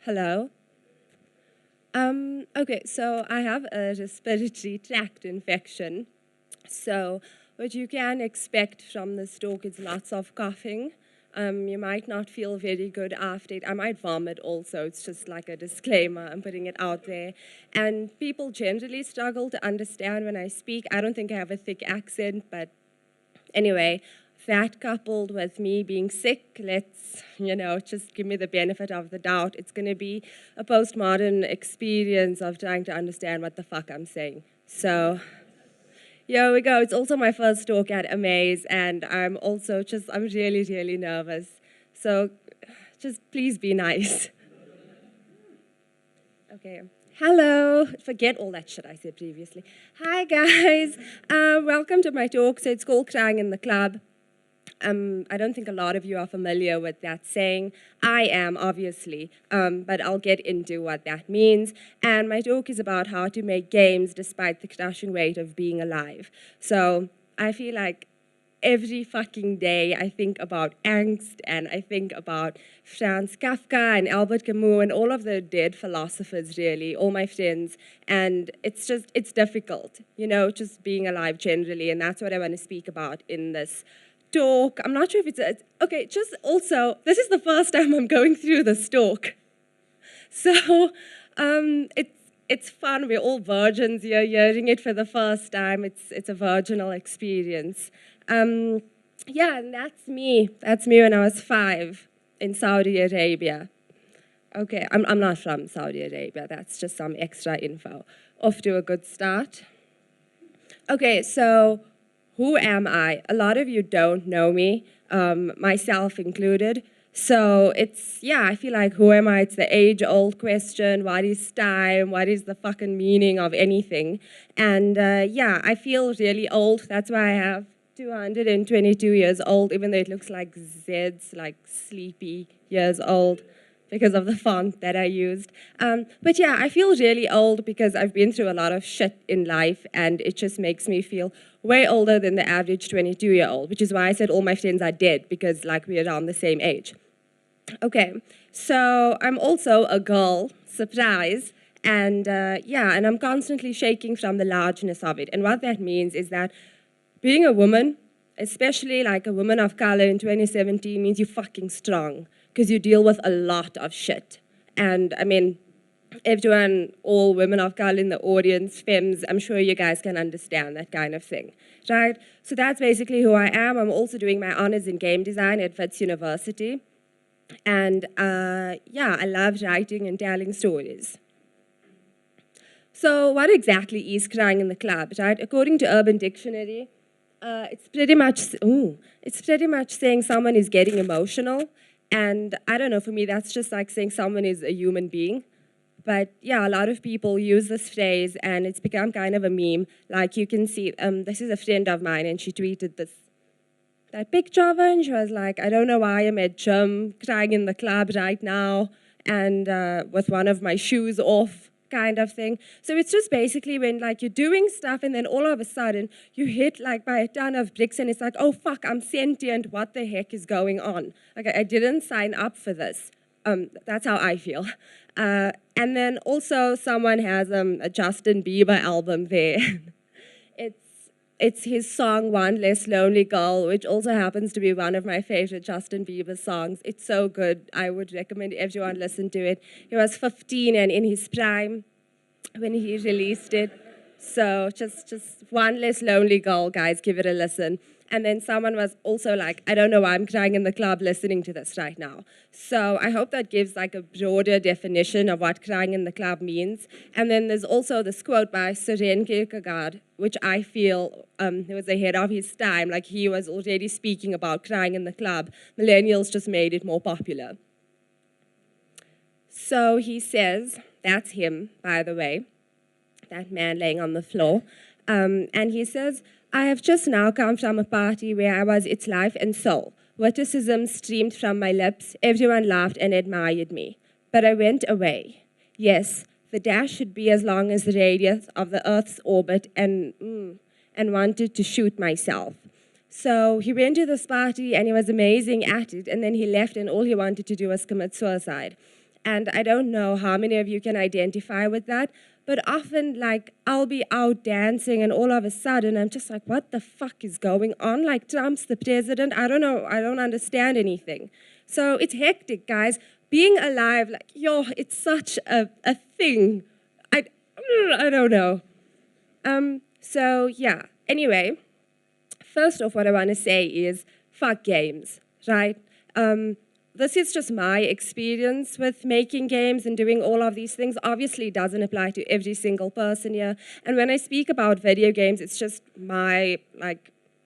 Hello. Okay, so I have a respiratory tract infection. So what you can expect from this talk is lots of coughing. You might not feel very good after it. I might vomit also. It's just like a disclaimer. I'm putting it out there. And people generally struggle to understand when I speak. I don't think I have a thick accent, but anyway, that coupled with me being sick, let's, just give me the benefit of the doubt. It's going to be a postmodern experience of trying to understand what the fuck I'm saying. So, here we go. It's also my first talk at Amaze, and I'm really, really nervous. So, just please be nice. Okay. Hello. Forget all that shit I said previously. Hi, guys. Welcome to my talk. So, it's called Crying in the Club. I don't think a lot of you are familiar with that saying. I am, obviously, but I'll get into what that means. And my talk is about how to make games despite the crushing weight of being alive. So I feel like every fucking day I think about angst and I think about Franz Kafka and Albert Camus and all of the dead philosophers, really, all my friends. And it's difficult, just being alive generally. And that's what I want to speak about in this talk. I'm not sure if okay, just also, this is the first time I'm going through this talk. So it's fun. We're all virgins here, hearing it for the first time. It's a virginal experience. Yeah, and that's me. That's me when I was 5 in Saudi Arabia. Okay, I'm not from Saudi Arabia. That's just some extra info. Off to a good start. Okay, so who am I? A lot of you don't know me, myself included. So I feel like who am I? It's the age-old question. What is time? What is the fucking meaning of anything? And I feel really old. That's why I have 222 years old, even though it looks like Z's, like sleepy years old, because of the font that I used. But yeah, I feel really old because I've been through a lot of shit in life, and it just makes me feel way older than the average 22-year-old, which is why I said all my friends are dead, because like we're around the same age. Okay, so I'm also a girl, surprise, and and I'm constantly shaking from the largeness of it. And what that means is that being a woman, especially like a woman of color in 2017, means you're fucking strong, because you deal with a lot of shit. And I mean, everyone, all women of color in the audience, femmes, I'm sure you guys can understand that kind of thing, right? So that's basically who I am. I'm also doing my honors in game design at Wits University. And I love writing and telling stories. So what exactly is crying in the club, right? According to Urban Dictionary, it's pretty much saying someone is getting emotional. And I don't know, for me, that's just like saying someone is a human being. But yeah, a lot of people use this phrase, and it's become kind of a meme. Like you can see, this is a friend of mine, and she tweeted that picture of her, and she was like, I don't know why I'm at gym, crying in the club right now, and with one of my shoes off, kind of thing. So it's just basically when like you're doing stuff, and then all of a sudden you hit like by a ton of bricks, and it's like, oh fuck, I'm sentient, what the heck is going on? Okay, I didn't sign up for this. That's how I feel. And then also someone has a Justin Bieber album there. It's his song, One Less Lonely Girl, which also happens to be one of my favorite Justin Bieber songs. It's so good. I would recommend everyone listen to it. He was 15 and in his prime when he released it. So just One Less Lonely Girl, guys, give it a listen. And then someone was also like, I don't know why I'm crying in the club listening to this right now. So I hope that gives like a broader definition of what crying in the club means. And then there's also this quote by Søren Kierkegaard, which I feel he was ahead of his time. Like he was already speaking about crying in the club. Millennials just made it more popular. So he says, that's him, by the way, that man laying on the floor. And he says, I have just now come from a party where I was its life and soul. Witticism streamed from my lips. Everyone laughed and admired me. But I went away. Yes, the dash should be as long as the radius of the Earth's orbit, and wanted to shoot myself. So he went to this party and he was amazing at it, and then he left and all he wanted to do was commit suicide. And I don't know how many of you can identify with that, but often, like, I'll be out dancing and all of a sudden I'm just like, what the fuck is going on? Like, Trump's the president. I don't know. I don't understand anything. So it's hectic, guys. Being alive, like, yo, it's such a thing. I don't know. So yeah, anyway, first off, what I want to say is fuck games, right? This is just my experience with making games and doing all of these things. Obviously, it doesn't apply to every single person here. And when I speak about video games, it's just my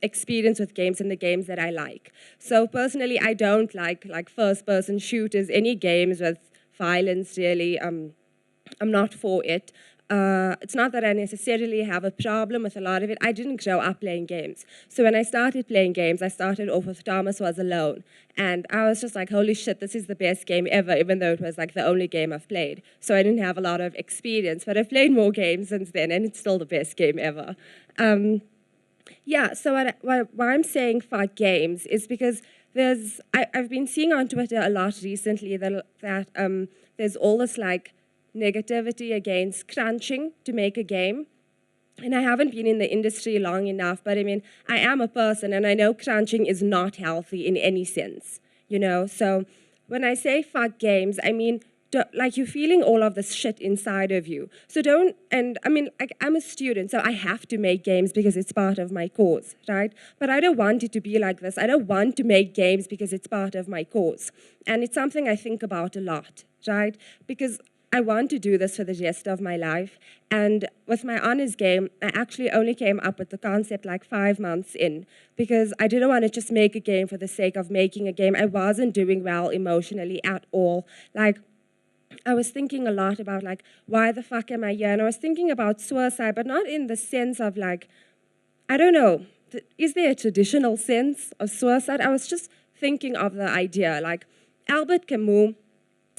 experience with games and the games that I like. So personally, I don't like first-person shooters, any games with violence, really. I'm not for it. It's not that I necessarily have a problem with a lot of it. I didn't grow up playing games. So when I started playing games, I started off with Thomas Was Alone. And I was just like, holy shit, this is the best game ever, even though it was like the only game I've played. So I didn't have a lot of experience, but I've played more games since then, and it's still the best game ever. Yeah, so why I'm saying fuck games is because I've been seeing on Twitter a lot recently that there's all this like negativity against crunching to make a game. And I haven't been in the industry long enough, but I mean, I am a person and I know crunching is not healthy in any sense, you know? So when I say fuck games, I mean, like you're feeling all of this shit inside of you. So and I mean, I'm a student, so I have to make games because it's part of my course, right? But I don't want it to be like this. I don't want to make games because it's part of my course. And it's something I think about a lot, right? Because I want to do this for the rest of my life. And with my honors game, I actually only came up with the concept like 5 months in because I didn't want to just make a game for the sake of making a game. I wasn't doing well emotionally at all. Like, I was thinking a lot about like, why the fuck am I here? And I was thinking about suicide, but not in the sense of like, I don't know, is there a traditional sense of suicide? I was just thinking of the idea, like Albert Camus,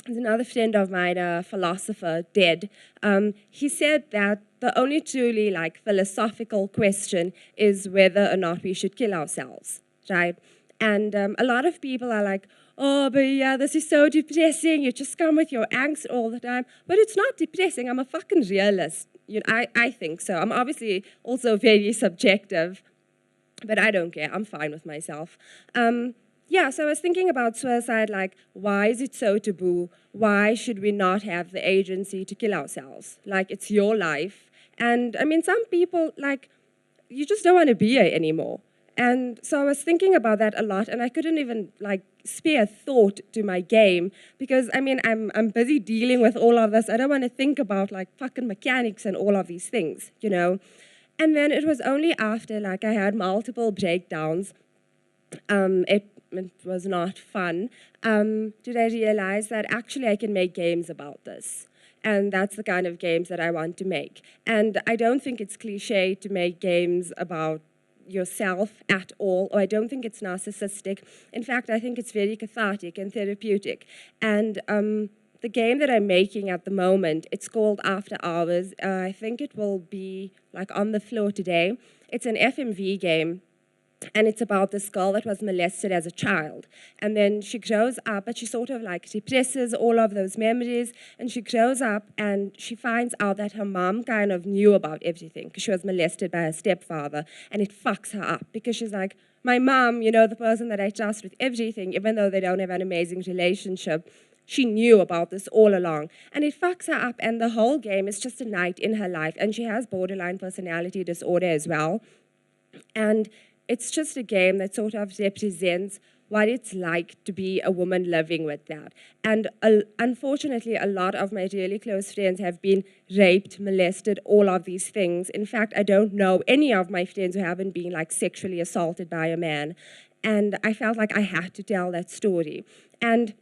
is another friend of mine, a philosopher, dead. He said that the only truly like philosophical question is whether or not we should kill ourselves, right? And a lot of people are like, oh, but yeah, this is so depressing. You just come with your angst all the time. But it's not depressing. I'm a fucking realist. You know, I think so. I'm obviously also very subjective, but I don't care. I'm fine with myself. Yeah, so I was thinking about suicide, like, why is it so taboo? Why should we not have the agency to kill ourselves? Like, it's your life. And I mean, some people, like, you just don't want to be here anymore. And so I was thinking about that a lot, and I couldn't even, like, spare thought to my game because, I mean, I'm busy dealing with all of this. I don't want to think about, like, fucking mechanics and all of these things, you know? And then it was only after, like, I had multiple breakdowns, it was not fun, did I realize that actually I can make games about this. And that's the kind of games that I want to make. And I don't think it's cliche to make games about yourself at all, or I don't think it's narcissistic. In fact, I think it's very cathartic and therapeutic. And the game that I'm making at the moment, it's called After Hours. I think it will be like on the floor today. It's an FMV game. And it's about this girl that was molested as a child. And then she grows up, but she sort of like represses all of those memories. And she grows up and she finds out that her mom kind of knew about everything because she was molested by her stepfather. And it fucks her up because she's like, my mom, you know, the person that I trust with everything, even though they don't have an amazing relationship, she knew about this all along. And it fucks her up. And the whole game is just a night in her life. And she has borderline personality disorder as well. And it's just a game that sort of represents what it's like to be a woman living with that. And unfortunately, a lot of my really close friends have been raped, molested, all of these things. In fact, I don't know any of my friends who haven't been like sexually assaulted by a man. And I felt like I had to tell that story. And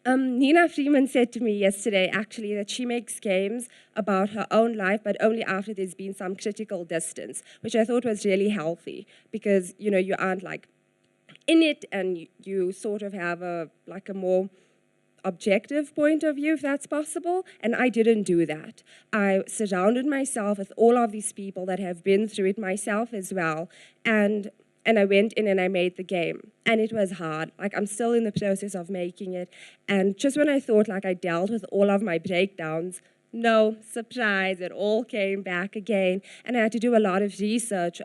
Nina Freeman said to me yesterday, actually, that she makes games about her own life, but only after there's been some critical distance, which I thought was really healthy because, you know, you aren't like in it and you sort of have a more objective point of view, if that's possible, and I didn't do that. I surrounded myself with all of these people that have been through it myself as well, and and I went in and I made the game. And it was hard. Like, I'm still in the process of making it. And just when I thought like I dealt with all of my breakdowns, no, surprise, it all came back again. And I had to do a lot of research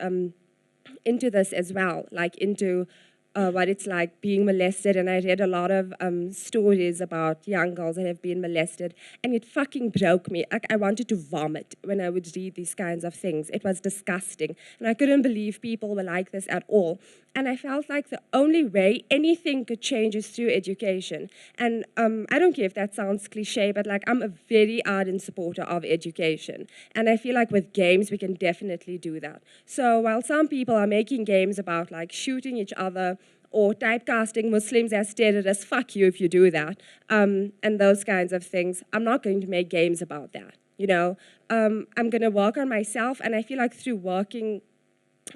into this as well, like into what it's like being molested. And I read a lot of stories about young girls that have been molested, and it fucking broke me. Like, I wanted to vomit when I would read these kinds of things. It was disgusting, and I couldn't believe people were like this at all. And I felt like the only way anything could change is through education. And I don't care if that sounds cliche, but like, I'm a very ardent supporter of education. And I feel like with games, we can definitely do that. So while some people are making games about like shooting each other or typecasting Muslims as terrorists, fuck you if you do that, and those kinds of things, I'm not going to make games about that. You know, I'm going to work on myself, and I feel like through working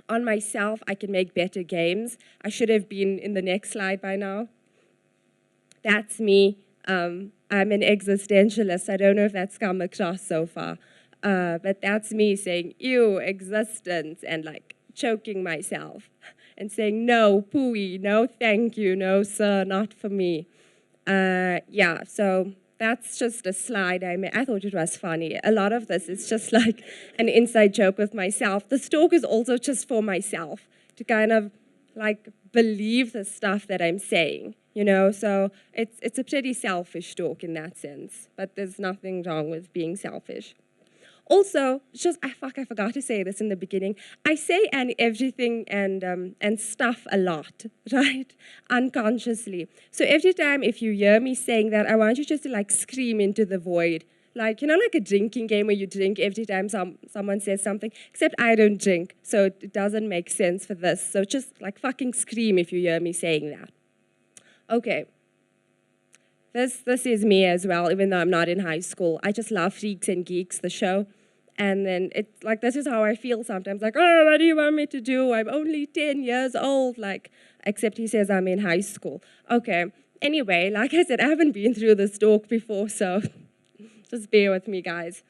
on myself, I can make better games. I should have been in the next slide by now. That's me. I'm an existentialist. I don't know if that's come across so far. But that's me saying, ew, existence, and like choking myself and saying, no, pooey, no, thank you, no, sir, not for me. Yeah, so that's just a slide I made. I thought it was funny. A lot of this is just like an inside joke with myself. The talk is also just for myself to kind of like believe the stuff that I'm saying, you know? So it's a pretty selfish talk in that sense, but there's nothing wrong with being selfish. Also, just, I forgot to say this in the beginning. I say and everything and stuff a lot, right? Unconsciously. So every time if you hear me saying that, I want you just to like scream into the void. Like, you know, like a drinking game where you drink every time someone says something, except I don't drink, so it doesn't make sense for this. So just like fucking scream if you hear me saying that. Okay. This is me as well, even though I'm not in high school. I just love Freaks and Geeks, the show. And then it's like, this is how I feel sometimes. Like, oh, what do you want me to do? I'm only 10 years old. Like, except he says I'm in high school. Okay. Anyway, like I said, I haven't been through this talk before, so just bear with me, guys.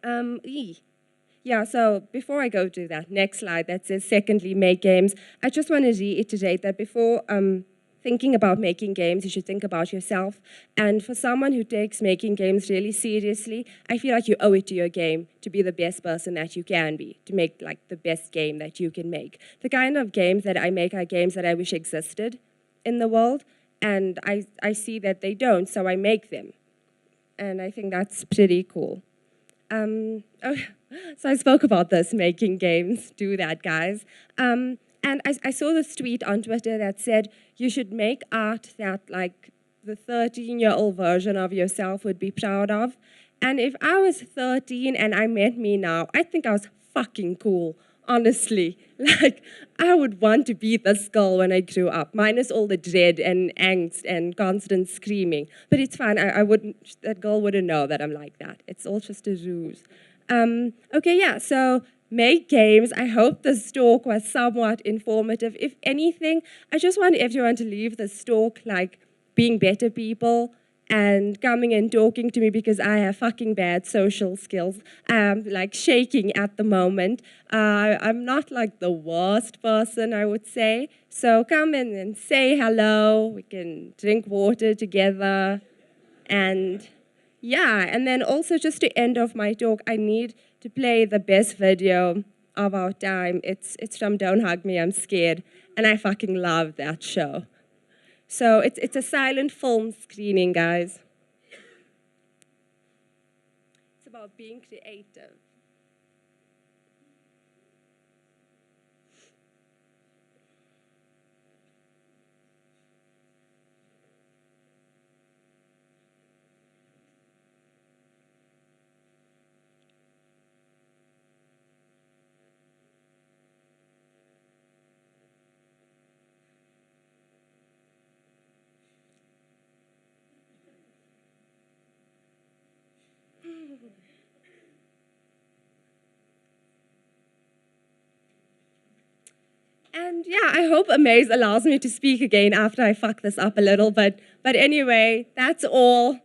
Yeah, so before I go to that next slide that says, secondly, make games, I just want to reiterate that before thinking about making games, you should think about yourself. And for someone who takes making games really seriously, I feel like you owe it to your game to be the best person that you can be, to make like the best game that you can make. The kind of games that I make are games that I wish existed in the world, and I see that they don't, so I make them. And I think that's pretty cool. So I spoke about this, making games. Do that, guys. And I saw this tweet on Twitter that said, you should make art that like the 13-year-old version of yourself would be proud of. And if I was 13 and I met me now, I think I was fucking cool, honestly. Like, I would want to be this girl when I grew up, minus all the dread and angst and constant screaming. But it's fine, that girl wouldn't know that I'm like that. It's all just a ruse. Okay, yeah, so make games. I hope this talk was somewhat informative. If anything, I just want everyone to leave this talk like being better people and coming and talking to me because I have fucking bad social skills. I'm like shaking at the moment. I'm not like the worst person, I would say. So come in and say hello. We can drink water together. And yeah, and then also just to end off my talk, I need to play the best video of our time. It's from Don't Hug Me, I'm Scared. And I fucking love that show. So it's a silent film screening, guys. It's about being creative. And yeah, I hope Amaze allows me to speak again after I fuck this up a little, but anyway, that's all.